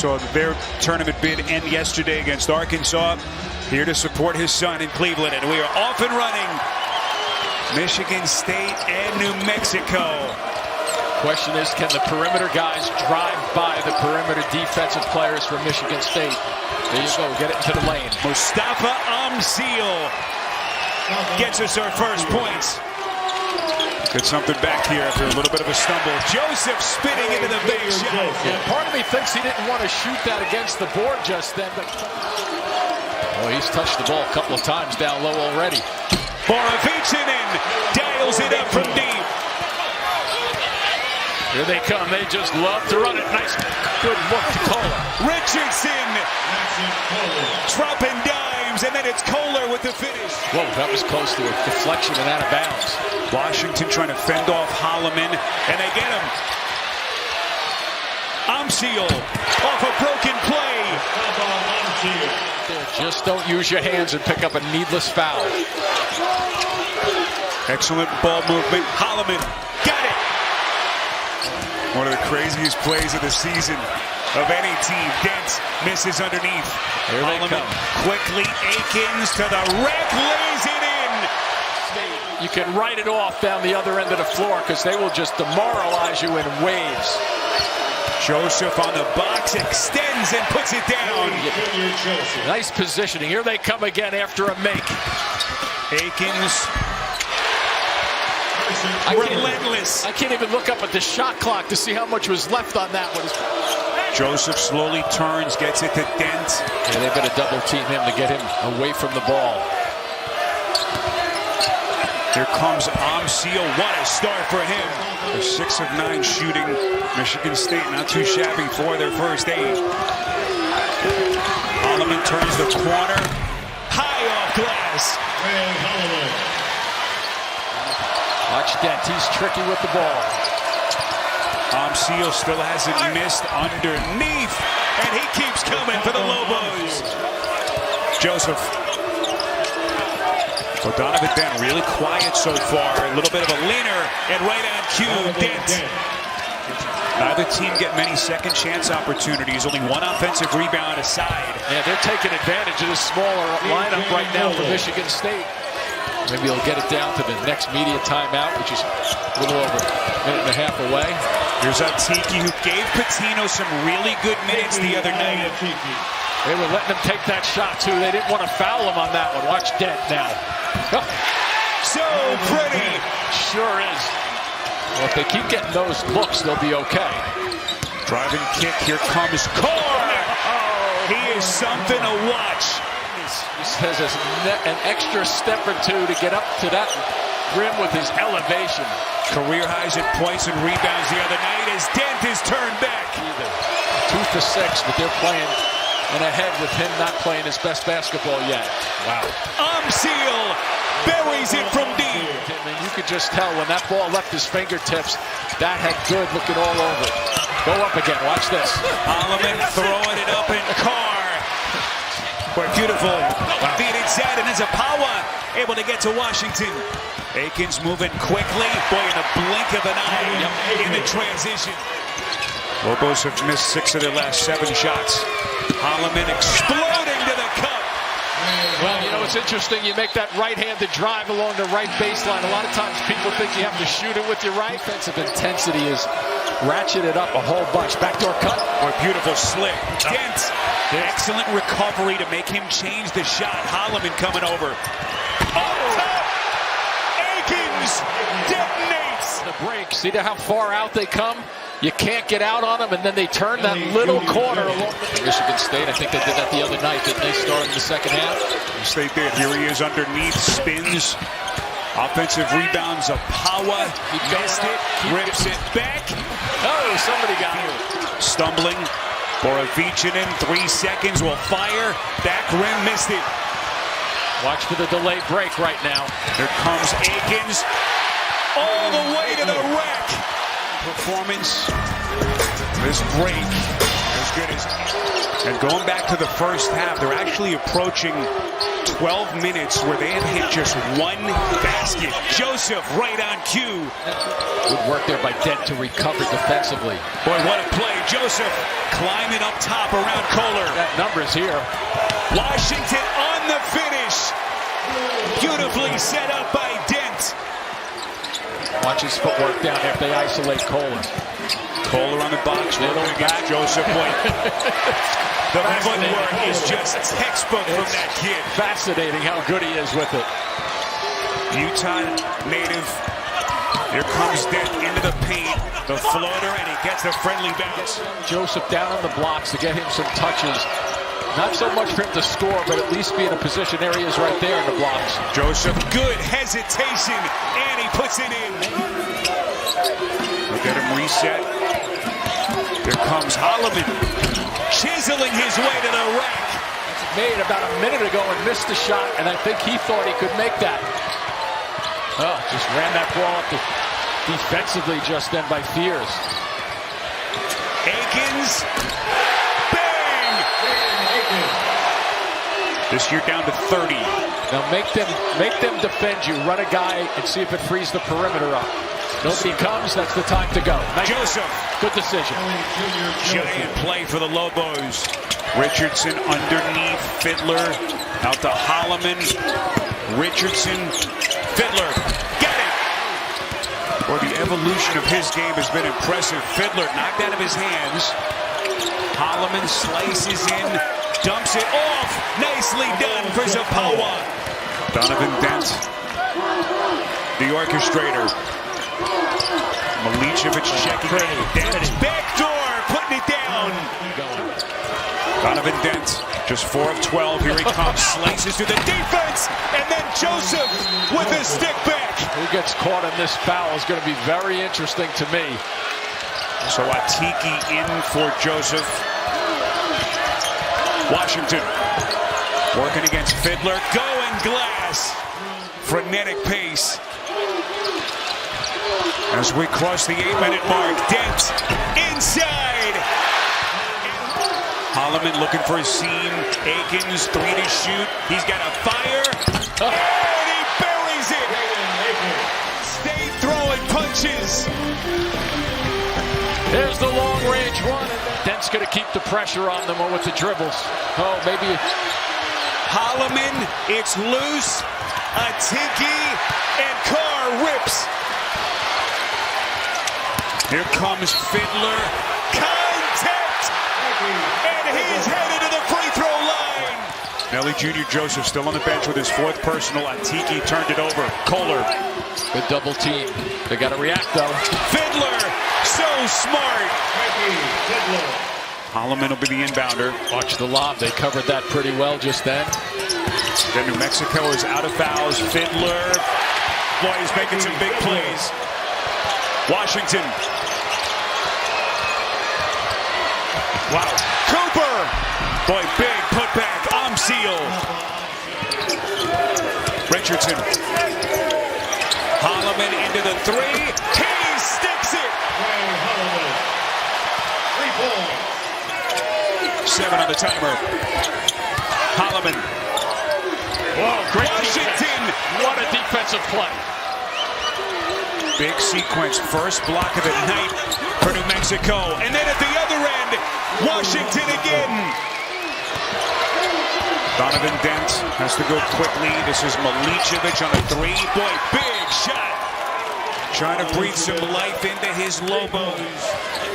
saw their tournament bid end yesterday against Arkansas. Here to support his son in Cleveland, and we are off and running. Michigan State and New Mexico. Question is, can the perimeter guys drive by the perimeter defensive players from Michigan State? There you go, get it into the lane. Mustafa Amsil gets us our first points. Get something back here after a little bit of a stumble. Joseph spinning into the big shot. Yeah, part of me thinks he didn't want to shoot that against the board just then, but he's touched the ball a couple of times down low already. Borovicinen dials it up from deep. Here they come. They just love to run it. Nice, good look to Kohler. Richardson dropping dimes, and then it's Kohler with the finish. Whoa, that was close to a deflection and out of bounds. Washington trying to fend off Holloman, and they get him. Amsil off a broken play. Just don't use your hands and pick up a needless foul. Excellent ball movement. Holloman got it. One of the craziest plays of the season of any team. Dent misses underneath. Here they come. Quickly, Akins to the rack, lays it in. You can write it off down the other end of the floor because they will just demoralize you in waves. Joseph on the box, extends and puts it down. Nice positioning. Here they come again after a make. Akins, relentless. I can't even look up at the shot clock to see how much was left on that one. Joseph slowly turns, gets it to Dent. Yeah, they better double team him to get him away from the ball. Here comes Amsil. What a start for him. They're 6 of 9 shooting. Michigan State not too shabby for their first 8. Holloman turns the corner. High off glass. Watch Dent. He's tricky with the ball. Amsil still hasn't missed underneath. And he keeps coming for the Lobos. Joseph. Donovan Dent really quiet so far. A little bit of a leaner, and right on cue, Dent. Neither team get many second chance opportunities. Only one offensive rebound aside. Yeah, they're taking advantage of this smaller lineup right now for Michigan State. Maybe he'll get it down to the next media timeout, which is a little over a minute and a half away. Here's Atiki, who gave Pitino some really good minutes the other night. They were letting him take that shot, too. They didn't want to foul him on that one. Watch Dent now. Oh. So pretty. Sure is. Well, if they keep getting those looks, they'll be okay. Driving kick. Here comes Carr. He is something to watch. He has an extra step or two to get up to that rim with his elevation. Career highs in points and rebounds the other night as Dent is turned back. 2 for 6, but they're playing and ahead with him not playing his best basketball yet. Wow. Amsil buries it from deep. And you could just tell when that ball left his fingertips, that had good looking all over. Go up again. Watch this. Holloman throwing it up in Carr. Quite beautiful. Wow. Feed inside, and Zapawa able to get to Washington. Akins moving quickly. Boy, in the blink of an eye in the transition. Lobos have missed 6 of their last 7 shots. Holloman exploding to the cup. Well, you know, it's interesting. You make that right-handed drive along the right baseline. A lot of times people think you have to shoot it with your right. Defensive intensity is ratcheted up a whole bunch. Backdoor cut. Or beautiful slip. Dent. Excellent recovery to make him change the shot. Holloman coming over. Akins detonates. The break. See how far out they come? You can't get out on them, and then they turn that little corner along Michigan State. I think they did that the other night. Didn't they start in the second half? State did. Here he is underneath, spins. Offensive rebounds, Zapawa. Missed it, rips it back. Oh, somebody got him. Stumbling. Borovicinen, 3 seconds, will fire. Back rim, missed it. Watch for the delayed break right now. Here comes Akins. All the way to the rack. Performance. This break as good as And going back to the first half, they're actually approaching 12 minutes where they have hit just one basket. Joseph right on cue. Good work there by Dent to recover defensively. Boy, what a play. Joseph climbing up top around Kohler. That number's here. Washington on the finish. Beautifully set up by Dent. Watch his footwork down there if they isolate Kohler. Kohler on the box. Working against Joseph. The footwork is just textbook from that kid. Fascinating how good he is with it. Utah native. Here comes Dent into the paint. The floater, and he gets a friendly bounce. Joseph down on the blocks to get him some touches. Not so much for him to score, but at least be in a position. There he is right there in the blocks. Joseph, good hesitation, and he puts it in. Look at him reset. Here comes Holloman, chiseling his way to the rack. Made about a minute ago and missed the shot, and I think he thought he could make that. Oh, just ran that ball up defensively just then by Fears. Akins, bang! This year down to 30. Now make them defend you. Run a guy and see if it frees the perimeter up. Nobody comes, that's the time to go. Nice. Joseph. Good decision. Giant play for the Lobos. Richardson underneath. Fiddler out to Holloman. Richardson. Fiddler. Get it! Or the evolution of his game has been impressive. Fiddler knocked out of his hands. Holloman slices in. Dumps it off. Nicely done for Zapawa. Donovan Dent, the orchestrator. Milicevic checking in. Dent, backdoor, putting it down. Donovan Dent, just 4 of 12. Here he comes, slices through the defense, and then Joseph with a stick back. Who gets caught in this foul is going to be very interesting to me. So Atiki in for Joseph. Washington working against Fiddler. Going glass. Frenetic pace. As we cross the 8-minute mark, Dent inside. Holloman looking for a seam. Akins, 3 to shoot. He's got a fire. And he buries it. Stay throwing punches. There's the long-range run. Dent's going to keep the pressure on them with the dribbles. Oh, maybe. Holloman, it's loose. Atiki, and Carr rips. Here comes Fiddler. Contact! And he's headed to the free throw line. Nelly Jr. Joseph still on the bench with his 4th personal. Atiki turned it over. Kohler. Good double team. They got to react, though. Fiddler, so smart. Holloman will be the inbounder. Watch the lob. They covered that pretty well just then. Then New Mexico is out of fouls. Fiddler. Boy, he's making some big plays. Washington. Wow. Cooper. Boy, big putback. Seal. Richardson. Holloman into the 3. He sticks it. 7 on the timer. Holloman. Whoa, great Washington. Defense. What a defensive play. Big sequence. First block of the night for New Mexico. And then at the other end, Washington again. Donovan Dent has to go quickly. This is Milicevic on the 3. Boy, big shot. Trying to breathe some life into his Lobos.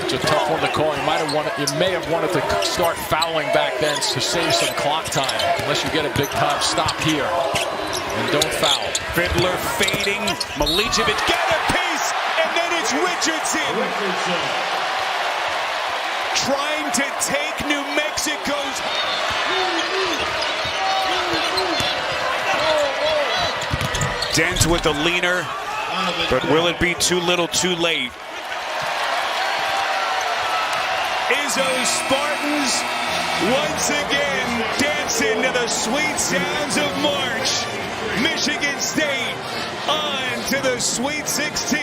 It's a tough one to call. You may have wanted to start fouling back then to save some clock time, unless you get a big time stop here. And don't foul. Fiddler fading. Milicevic got a piece, and then it's Richardson. Trying to take New Mexico's. Dent with the leaner, but will it be too little too late? Izzo Spartans once again dancing to the sweet sounds of March. Michigan State on to the Sweet 16.